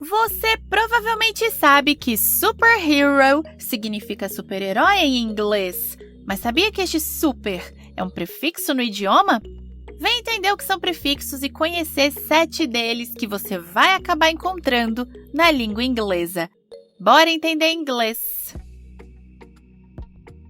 Você provavelmente sabe que superhero significa super-herói em inglês, mas sabia que este super é um prefixo no idioma? Vem entender o que são prefixos e conhecer 7 deles que você vai acabar encontrando na língua inglesa. Bora entender inglês!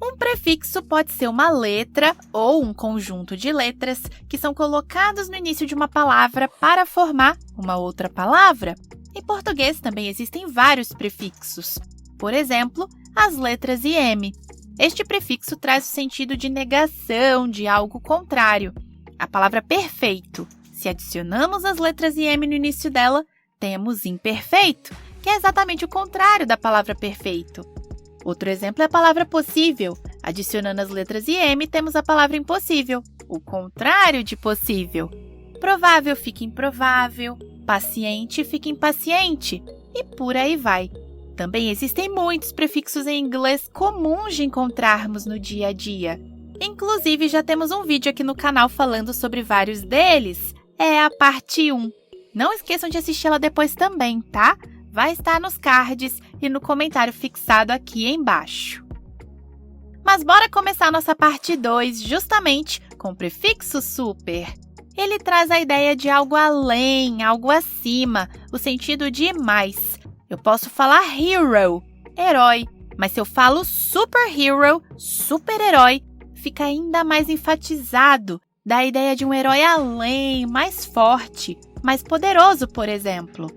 Um prefixo pode ser uma letra ou um conjunto de letras que são colocados no início de uma palavra para formar uma outra palavra. Em português também existem vários prefixos. Por exemplo, as letras IM. Este prefixo traz o sentido de negação de algo contrário. A palavra perfeito. Se adicionamos as letras IM no início dela, temos imperfeito, que é exatamente o contrário da palavra perfeito. Outro exemplo é a palavra possível. Adicionando as letras IM, temos a palavra impossível, o contrário de possível. Provável fica improvável, paciente fica impaciente, e por aí vai. Também existem muitos prefixos em inglês comuns de encontrarmos no dia a dia. Inclusive, já temos um vídeo aqui no canal falando sobre vários deles. É a parte 1. Não esqueçam de assistir ela depois também, tá? Vai estar nos cards e no comentário fixado aqui embaixo. Mas bora começar nossa parte 2 justamente com o prefixo super. Ele traz a ideia de algo além, algo acima, o sentido de mais. Eu posso falar hero, herói, mas se eu falo superhero, super-herói, fica ainda mais enfatizado, dá a ideia de um herói além, mais forte, mais poderoso, por exemplo.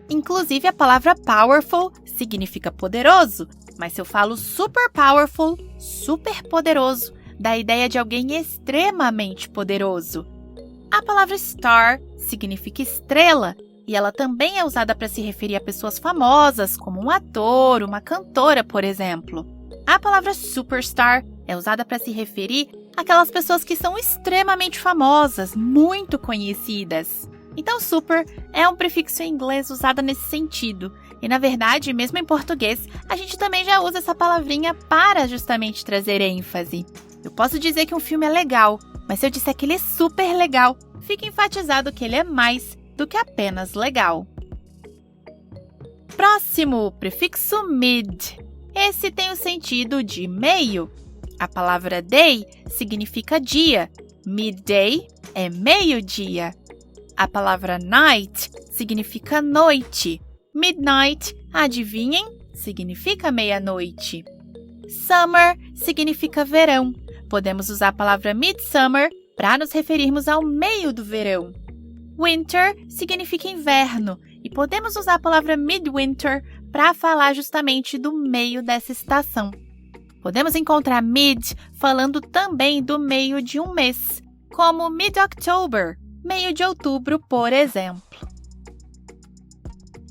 Inclusive, a palavra powerful significa poderoso, mas se eu falo super powerful, super poderoso, dá a ideia de alguém extremamente poderoso. A palavra star significa estrela, e ela também é usada para se referir a pessoas famosas, como um ator, uma cantora, por exemplo. A palavra superstar é usada para se referir àquelas pessoas que são extremamente famosas, muito conhecidas. Então, super é um prefixo em inglês usado nesse sentido. E, na verdade, mesmo em português, a gente também já usa essa palavrinha para justamente trazer ênfase. Eu posso dizer que um filme é legal, mas se eu disser que ele é super legal, fica enfatizado que ele é mais do que apenas legal. Próximo, prefixo mid. Esse tem o sentido de meio. A palavra day significa dia. Midday é meio-dia. A palavra night significa noite. Midnight, adivinhem, significa meia-noite. Summer significa verão. Podemos usar a palavra midsummer para nos referirmos ao meio do verão. Winter significa inverno e podemos usar a palavra midwinter para falar justamente do meio dessa estação. Podemos encontrar mid falando também do meio de um mês, como mid-October, meio de outubro, por exemplo.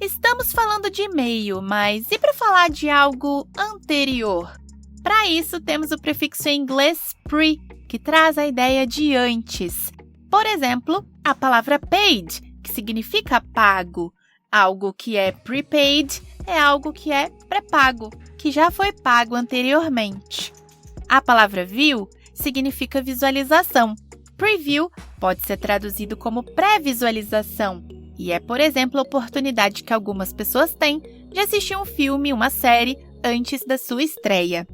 Estamos falando de meio, mas e para falar de algo anterior? Para isso, temos o prefixo em inglês pre, que traz a ideia de antes. Por exemplo, a palavra paid, que significa pago. Algo que é prepaid é algo que é pré-pago, que já foi pago anteriormente. A palavra view significa visualização. Preview pode ser traduzido como pré-visualização e é, por exemplo, a oportunidade que algumas pessoas têm de assistir um filme, uma série, antes da sua estreia.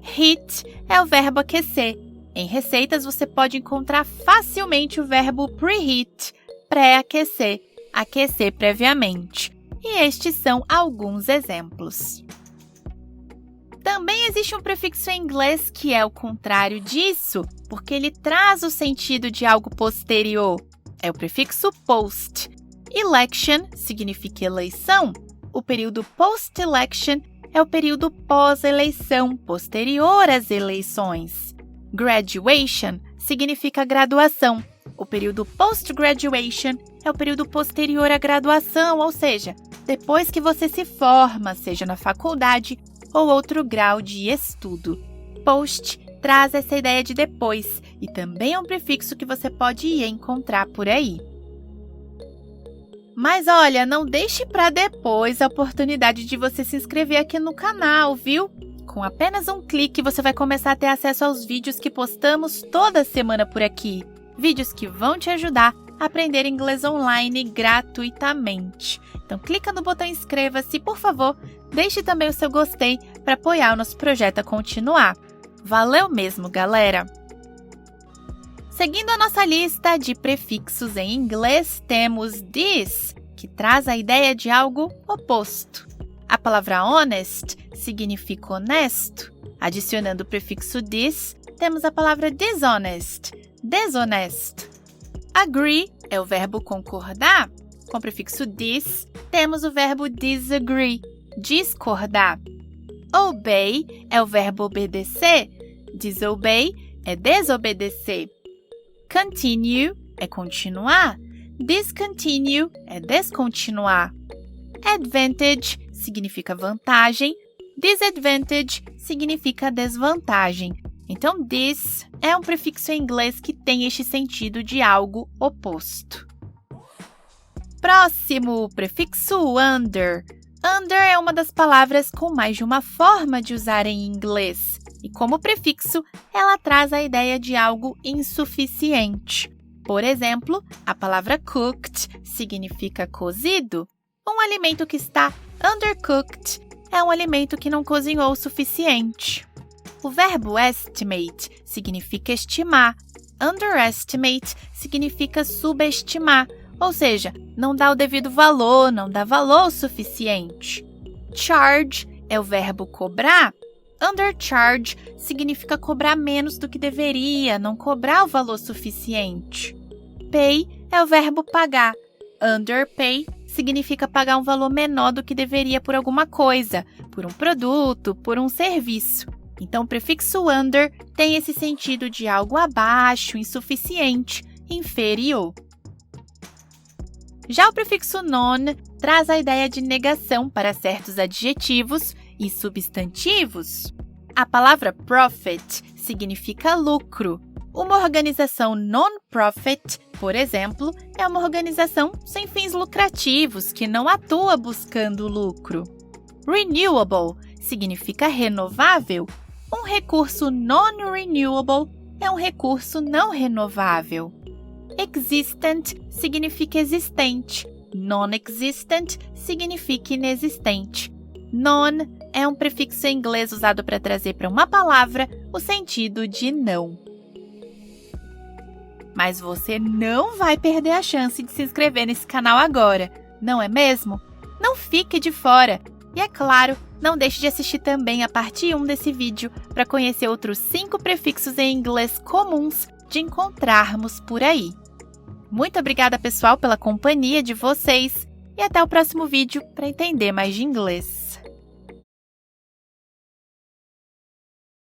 Heat é o verbo aquecer. Em receitas, você pode encontrar facilmente o verbo preheat, pré-aquecer, aquecer previamente. E estes são alguns exemplos. Também existe um prefixo em inglês que é o contrário disso, porque ele traz o sentido de algo posterior. É o prefixo post. Election significa eleição. O período post-election é o período pós-eleição, posterior às eleições. Graduation significa graduação. O período post-graduation é o período posterior à graduação, ou seja, depois que você se forma, seja na faculdade ou outro grau de estudo. Post traz essa ideia de depois e também é um prefixo que você pode encontrar por aí. Mas olha, não deixe para depois a oportunidade de você se inscrever aqui no canal, viu? Com apenas um clique, você vai começar a ter acesso aos vídeos que postamos toda semana por aqui. Vídeos que vão te ajudar a aprender inglês online gratuitamente. Então clica no botão inscreva-se e, por favor, deixe também o seu gostei para apoiar o nosso projeto a continuar. Valeu mesmo, galera! Seguindo a nossa lista de prefixos em inglês, temos this, que traz a ideia de algo oposto. A palavra honest significa honesto. Adicionando o prefixo this, temos a palavra dishonest, desonesto. Agree é o verbo concordar. Com o prefixo this, temos o verbo disagree, discordar. Obey é o verbo obedecer. Disobey é desobedecer. Continue é continuar. Discontinue é descontinuar. Advantage significa vantagem. Disadvantage significa desvantagem. Então, this é um prefixo em inglês que tem este sentido de algo oposto. Próximo, prefixo under. Under é uma das palavras com mais de uma forma de usar em inglês. E como prefixo, ela traz a ideia de algo insuficiente. Por exemplo, a palavra cooked significa cozido. Um alimento que está undercooked é um alimento que não cozinhou o suficiente. O verbo estimate significa estimar. Underestimate significa subestimar, ou seja, não dá o devido valor, não dá valor suficiente. Charge é o verbo cobrar. Undercharge significa cobrar menos do que deveria, não cobrar o valor suficiente. Pay é o verbo pagar. Underpay significa pagar um valor menor do que deveria por alguma coisa, por um produto, por um serviço. Então, o prefixo under tem esse sentido de algo abaixo, insuficiente, inferior. Já o prefixo non traz a ideia de negação para certos adjetivos e substantivos. A palavra profit significa lucro. Uma organização non-profit, por exemplo, é uma organização sem fins lucrativos que não atua buscando lucro. Renewable significa renovável. Um recurso non-renewable é um recurso não renovável. Existent significa existente. Non-existent significa inexistente. Non é um prefixo em inglês usado para trazer para uma palavra o sentido de não. Mas você não vai perder a chance de se inscrever nesse canal agora, não é mesmo? Não fique de fora! E é claro, não deixe de assistir também a parte 1 desse vídeo para conhecer outros 5 prefixos em inglês comuns de encontrarmos por aí. Muito obrigada, pessoal, pela companhia de vocês e até o próximo vídeo para entender mais de inglês.